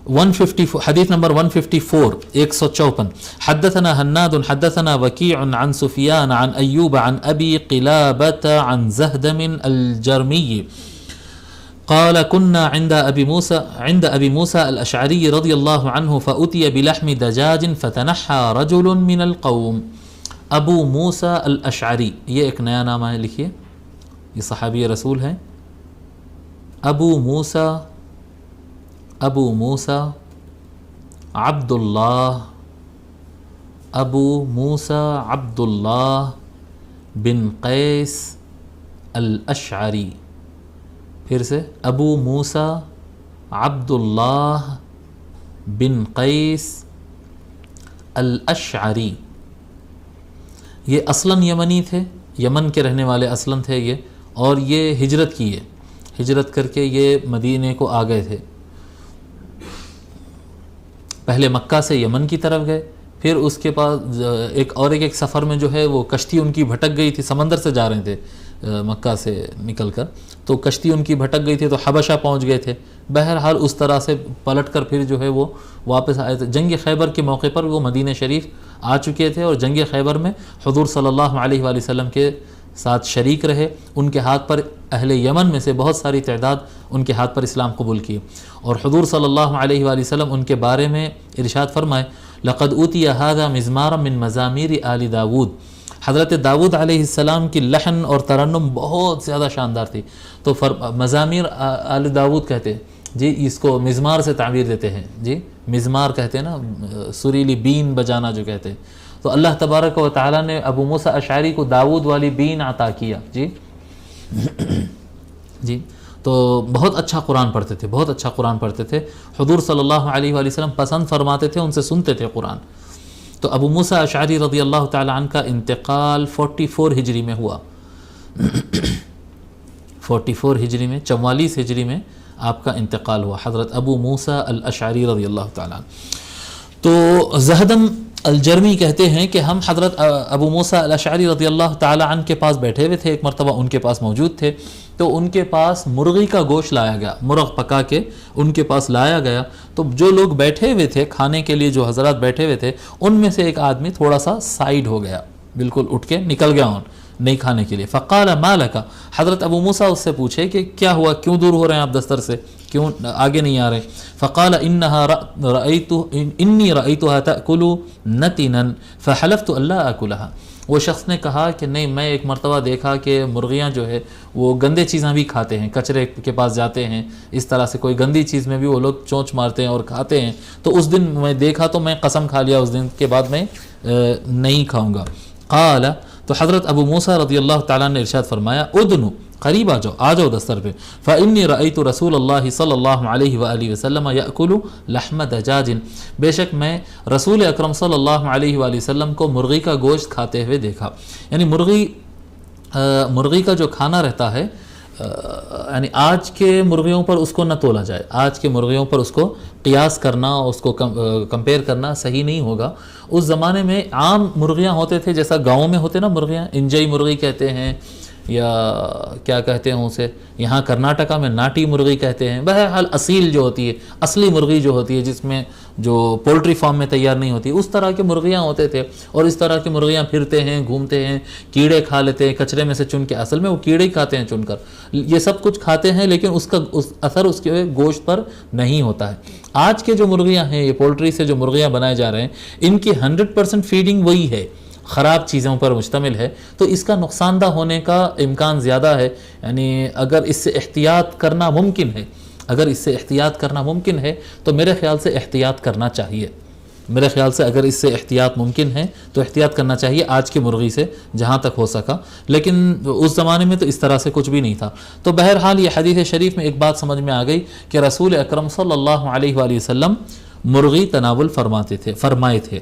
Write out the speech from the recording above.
154 حدیث نمبر 154 154 حدثنا هناد حدثنا وكيع عن سفيان عن أيوب عن أبي قلابة عن زهدم الجرمي قال كنا عند أبي موسى الأشعري رضي الله عنه فأتي بلحم دجاج فتنحى رجل من القوم. ابو موسیٰ الاشعری، یہ ایک نیا نام ہے، لکھیے، یہ صحابی رسول ہیں. ابو موسیٰ عبد اللہ بن قیس الاشعری. پھر سے ابو موسیٰ عبد اللہ بن قیس الاشعری. یہ اصلاً یمنی تھے، یمن کے رہنے والے اصلاً تھے یہ، اور یہ ہجرت کی ہے، ہجرت کر کے یہ مدینے کو آ گئے تھے. پہلے مکہ سے یمن کی طرف گئے، پھر اس کے پاس ایک سفر میں جو ہے وہ کشتی ان کی بھٹک گئی تھی، سمندر سے جا رہے تھے مکہ سے نکل کر، تو کشتی ان کی بھٹک گئی تھی تو حبشہ پہنچ گئے تھے. بہرحال اس طرح سے پلٹ کر پھر جو ہے وہ واپس آئے تھے. جنگ خیبر کے موقع پر وہ مدینہ شریف آ چکے تھے، اور جنگ خیبر میں حضور صلی اللہ علیہ وآلہ وسلم کے ساتھ شریک رہے. ان کے ہاتھ پر اہل یمن میں سے بہت ساری تعداد ان کے ہاتھ پر اسلام قبول کی، اور حضور صلی اللہ علیہ وآلہ وسلم ان کے بارے میں ارشاد فرمائے لقد اوتی هذا مزمارا من مزامیر آل داود. حضرت داود علیہ السلام کی لحن اور ترنم بہت زیادہ شاندار تھی، تو مزامیر آل داود کہتے ہیں جی، اس کو مزمار سے تعبیر دیتے ہیں جی، مزمار کہتے ہیں نا، سریلی بین بجانا جو کہتے ہیں. تو اللہ تبارک و تعالیٰ نے ابو موسیٰ اشعری کو داود والی بین عطا کیا جی. جی تو بہت اچھا قرآن پڑھتے تھے، بہت اچھا قرآن پڑھتے تھے. حضور صلی اللہ علیہ وآلہ وسلم پسند فرماتے تھے، ان سے سنتے تھے قرآن. تو ابو موسیٰ اشعری رضی اللہ تعالی عنہ کا انتقال 44 ہجری میں ہوا. 44 ہجری میں، 44 ہجری میں آپ کا انتقال ہوا، حضرت ابو موسیٰ الاشعری رضی اللہ تعالی عنہ. تو زہدم الجرمی کہتے ہیں کہ ہم حضرت ابو موسیٰ الاشعری رضی اللہ تعالی عنہ کے پاس بیٹھے ہوئے تھے، ایک مرتبہ ان کے پاس موجود تھے، تو ان کے پاس مرغی کا گوشت لایا گیا، مرغ پکا کے ان کے پاس لایا گیا. تو جو لوگ بیٹھے ہوئے تھے کھانے کے لیے، جو حضرات بیٹھے ہوئے تھے، ان میں سے ایک آدمی تھوڑا سا سائیڈ ہو گیا، بالکل اٹھ کے نکل گیا نہیں کھانے کے لیے. فقال ما لک، حضرت ابو موسیٰ اس سے پوچھے کہ کیا ہوا، کیوں دور ہو رہے ہیں آپ دستر سے، کیوں آگے نہیں آ رہے؟ فقال انی رأیتها تأکل نتنا فحلفت الا آکلها. وہ شخص نے کہا کہ نہیں، میں ایک مرتبہ دیکھا کہ مرغیاں جو ہے وہ گندے چیزیں بھی کھاتے ہیں، کچرے کے پاس جاتے ہیں، اس طرح سے کوئی گندی چیز میں بھی وہ لوگ چونچ مارتے ہیں اور کھاتے ہیں. تو اس دن میں دیکھا تو میں قسم کھا لیا، اس دن کے بعد میں نہیں کھاؤں گا. قال، تو حضرت ابو موسیٰ رضی اللہ تعالیٰ نے ارشاد فرمایا ادنو، قریب آ جاؤ دستر پہ. فإنی رأیت رسول اللہ صلی اللہ علیہ وآلہ وسلم یأکل لحم دجاج، بے شک میں رسول اکرم صلی اللہ علیہ وآلہ وسلم کو مرغی کا گوشت کھاتے ہوئے دیکھا. یعنی مرغی کا جو کھانا رہتا ہے، یعنی آج کے مرغیوں پر اس کو نہ تولا جائے، آج کے مرغیوں پر اس کو قیاس کرنا، اس کو کمپیئر کرنا صحیح نہیں ہوگا. اس زمانے میں عام مرغیاں ہوتے تھے، جیسا گاؤں میں ہوتے نا مرغیاں، انجئی مرغی کہتے ہیں یا کیا کہتے ہیں اسے، یہاں کرناٹکا میں ناٹی مرغی کہتے ہیں. بہرحال اصیل جو ہوتی ہے، اصلی مرغی جو ہوتی ہے، جس میں جو پولٹری فارم میں تیار نہیں ہوتی، اس طرح کے مرغیاں ہوتے تھے. اور اس طرح کی مرغیاں پھرتے ہیں، گھومتے ہیں، کیڑے کھا لیتے ہیں کچرے میں سے چن کے، اصل میں وہ کیڑے ہی کھاتے ہیں چن کر، یہ سب کچھ کھاتے ہیں، لیکن اس کا اثر اس کے گوشت پر نہیں ہوتا ہے. آج کے جو مرغیاں ہیں، یہ پولٹری سے جو مرغیاں بنائے جا رہے ہیں، ان کی 100% فیڈنگ وہی ہے، خراب چیزوں پر مشتمل ہے، تو اس کا نقصان دہ ہونے کا امکان زیادہ ہے. یعنی اگر اس سے احتیاط کرنا ممکن ہے، اگر اس سے احتیاط کرنا ممکن ہے تو میرے خیال سے احتیاط کرنا چاہیے. میرے خیال سے اگر اس سے احتیاط ممکن ہے تو احتیاط کرنا چاہیے آج کی مرغی سے جہاں تک ہو سکا. لیکن اس زمانے میں تو اس طرح سے کچھ بھی نہیں تھا. تو بہرحال یہ حدیث شریف میں ایک بات سمجھ میں آ گئی کہ رسول اکرم صلی اللہ علیہ وآلہ وسلم مرغی تناول فرمائے تھے.